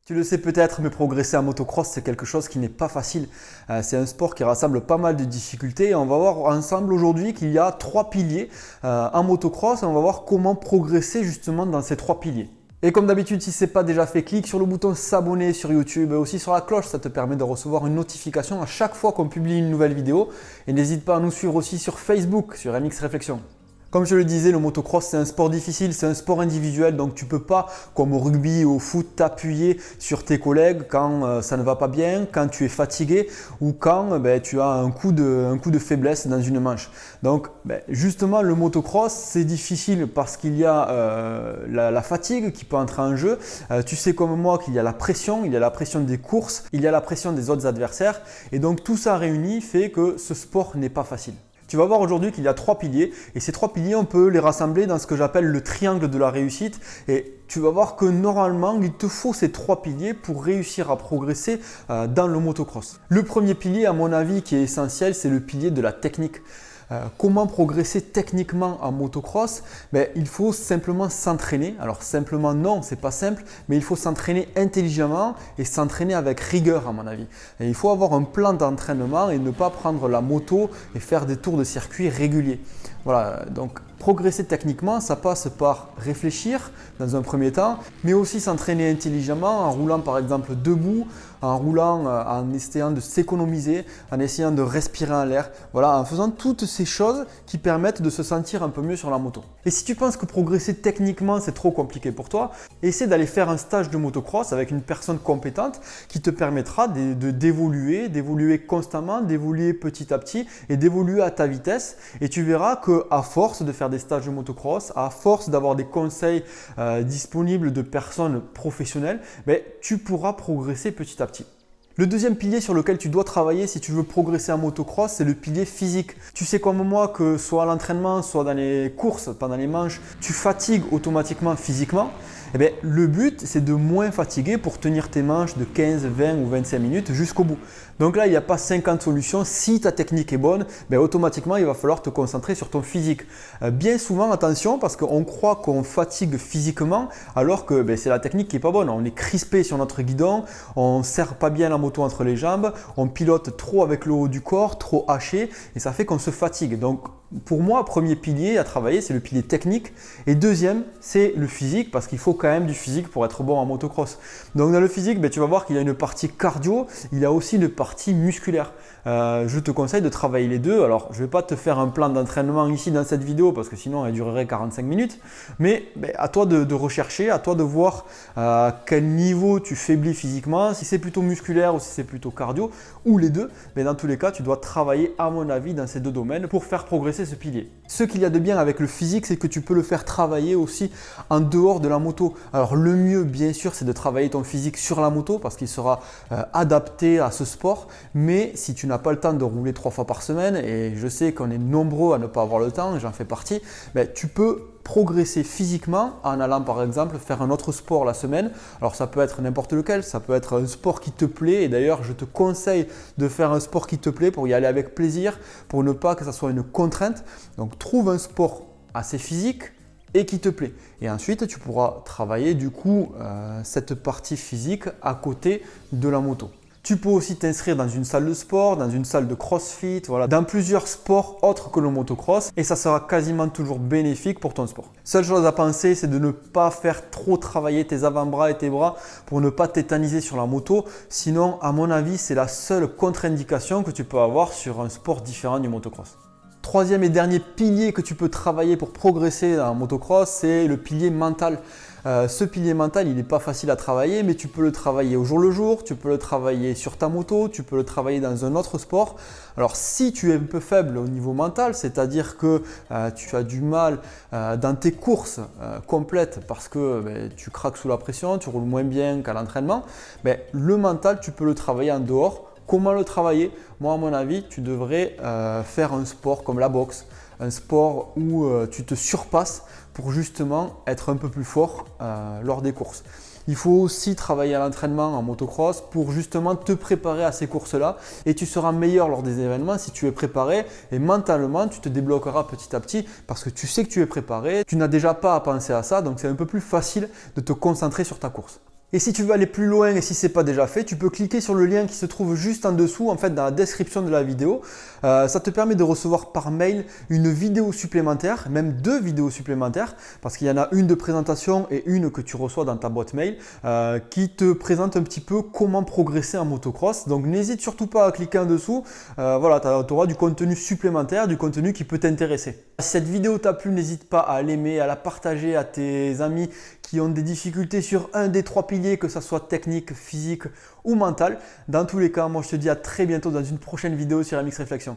Tu le sais peut-être, mais progresser en motocross, c'est quelque chose qui n'est pas facile. C'est un sport qui rassemble pas mal de difficultés et on va voir ensemble aujourd'hui qu'il y a trois piliers en motocross et on va voir comment progresser justement dans ces trois piliers. Et comme d'habitude, si ce n'est pas déjà fait, clique sur le bouton s'abonner sur YouTube et aussi sur la cloche, ça te permet de recevoir une notification à chaque fois qu'on publie une nouvelle vidéo. Et n'hésite pas à nous suivre aussi sur Facebook, sur MX Réflexion. Comme je le disais, le motocross c'est un sport difficile, c'est un sport individuel, donc tu ne peux pas, comme au rugby ou au foot, t'appuyer sur tes collègues quand ça ne va pas bien, quand tu es fatigué ou quand tu as un coup de faiblesse dans une manche. Donc justement, le motocross c'est difficile parce qu'il y a la fatigue qui peut entrer en jeu. Tu sais comme moi qu'il y a la pression des courses, il y a la pression des autres adversaires et donc tout ça réuni fait que ce sport n'est pas facile. Tu vas voir aujourd'hui qu'il y a trois piliers et ces trois piliers, on peut les rassembler dans ce que j'appelle le triangle de la réussite et tu vas voir que normalement, il te faut ces trois piliers pour réussir à progresser dans le motocross. Le premier pilier, à mon avis, qui est essentiel, c'est le pilier de la technique. Comment progresser techniquement en motocross? Il faut simplement s'entraîner. Alors simplement non, c'est pas simple, mais il faut s'entraîner intelligemment et s'entraîner avec rigueur à mon avis. Et il faut avoir un plan d'entraînement et ne pas prendre la moto et faire des tours de circuit réguliers. Voilà, donc progresser techniquement, ça passe par réfléchir dans un premier temps, mais aussi s'entraîner intelligemment en roulant par exemple debout, en roulant en essayant de s'économiser, en essayant de respirer en l'air, voilà, en faisant toutes ces choses qui permettent de se sentir un peu mieux sur la moto. Et si tu penses que progresser techniquement c'est trop compliqué pour toi, essaie d'aller faire un stage de motocross avec une personne compétente qui te permettra d'évoluer constamment, d'évoluer petit à petit et d'évoluer à ta vitesse. Et tu verras qu'à force de faire des stages de motocross, à force d'avoir des conseils disponibles de personnes professionnelles, tu pourras progresser petit à petit. Le deuxième pilier sur lequel tu dois travailler si tu veux progresser en motocross, c'est le pilier physique. Tu sais comme moi que soit à l'entraînement, soit dans les courses, pendant les manches, tu fatigues automatiquement physiquement. Le but, c'est de moins fatiguer pour tenir tes manches de 15, 20 ou 25 minutes jusqu'au bout. Donc là, il n'y a pas 50 solutions. Si ta technique est bonne, automatiquement, il va falloir te concentrer sur ton physique. Bien souvent, attention, parce qu'on croit qu'on fatigue physiquement, alors que c'est la technique qui n'est pas bonne. On est crispé sur notre guidon, on ne serre pas bien la moto entre les jambes, on pilote trop avec le haut du corps, trop haché, et ça fait qu'on se fatigue. Donc, pour moi, premier pilier à travailler, c'est le pilier technique. Et deuxième, c'est le physique, parce qu'il faut quand même du physique pour être bon en motocross. Donc dans le physique, tu vas voir qu'il y a une partie cardio, il y a aussi une partie musculaire. Je te conseille de travailler les deux. Alors, je ne vais pas te faire un plan d'entraînement ici dans cette vidéo, parce que sinon elle durerait 45 minutes. Mais à toi de rechercher, à toi de voir à quel niveau tu faiblis physiquement, si c'est plutôt musculaire ou si c'est plutôt cardio, ou les deux. Mais dans tous les cas, tu dois travailler, à mon avis, dans ces deux domaines pour faire progresser ce pilier. Ce qu'il y a de bien avec le physique, c'est que tu peux le faire travailler aussi en dehors de la moto. Alors le mieux bien sûr c'est de travailler ton physique sur la moto parce qu'il sera adapté à ce sport, mais si tu n'as pas le temps de rouler 3 fois par semaine, et je sais qu'on est nombreux à ne pas avoir le temps, j'en fais partie, tu peux progresser physiquement en allant par exemple faire un autre sport la semaine. Alors ça peut être n'importe lequel, ça peut être un sport qui te plaît et d'ailleurs je te conseille de faire un sport qui te plaît pour y aller avec plaisir, pour ne pas que ça soit une contrainte. Donc trouve un sport assez physique et qui te plaît. Et ensuite tu pourras travailler du coup cette partie physique à côté de la moto. Tu peux aussi t'inscrire dans une salle de sport, dans une salle de crossfit, voilà, dans plusieurs sports autres que le motocross et ça sera quasiment toujours bénéfique pour ton sport. Seule chose à penser, c'est de ne pas faire trop travailler tes avant-bras et tes bras pour ne pas tétaniser sur la moto. Sinon, à mon avis, c'est la seule contre-indication que tu peux avoir sur un sport différent du motocross. Troisième et dernier pilier que tu peux travailler pour progresser en motocross, c'est le pilier mental. Ce pilier mental, il n'est pas facile à travailler, mais tu peux le travailler au jour le jour, tu peux le travailler sur ta moto, tu peux le travailler dans un autre sport. Alors si tu es un peu faible au niveau mental, c'est-à-dire que tu as du mal dans tes courses complètes parce que tu craques sous la pression, tu roules moins bien qu'à l'entraînement, le mental, tu peux le travailler en dehors. Comment le travailler? Moi, à mon avis, tu devrais faire un sport comme la boxe, un sport où tu te surpasses pour justement être un peu plus fort lors des courses. Il faut aussi travailler à l'entraînement en motocross pour justement te préparer à ces courses-là et tu seras meilleur lors des événements si tu es préparé et mentalement tu te débloqueras petit à petit parce que tu sais que tu es préparé, tu n'as déjà pas à penser à ça donc c'est un peu plus facile de te concentrer sur ta course. Et si tu veux aller plus loin et si ce n'est pas déjà fait, tu peux cliquer sur le lien qui se trouve juste en dessous, en fait dans la description de la vidéo. Ça te permet de recevoir par mail une vidéo supplémentaire, même 2 vidéos supplémentaires, parce qu'il y en a une de présentation et une que tu reçois dans ta boîte mail, qui te présente un petit peu comment progresser en motocross. Donc n'hésite surtout pas à cliquer en dessous. Voilà, tu auras du contenu supplémentaire, du contenu qui peut t'intéresser. Si cette vidéo t'a plu, n'hésite pas à l'aimer, à la partager à tes amis qui ont des difficultés sur un des 3 piliers, que ce soit technique, physique ou mental. Dans tous les cas, moi je te dis à très bientôt dans une prochaine vidéo sur MX Réflexion.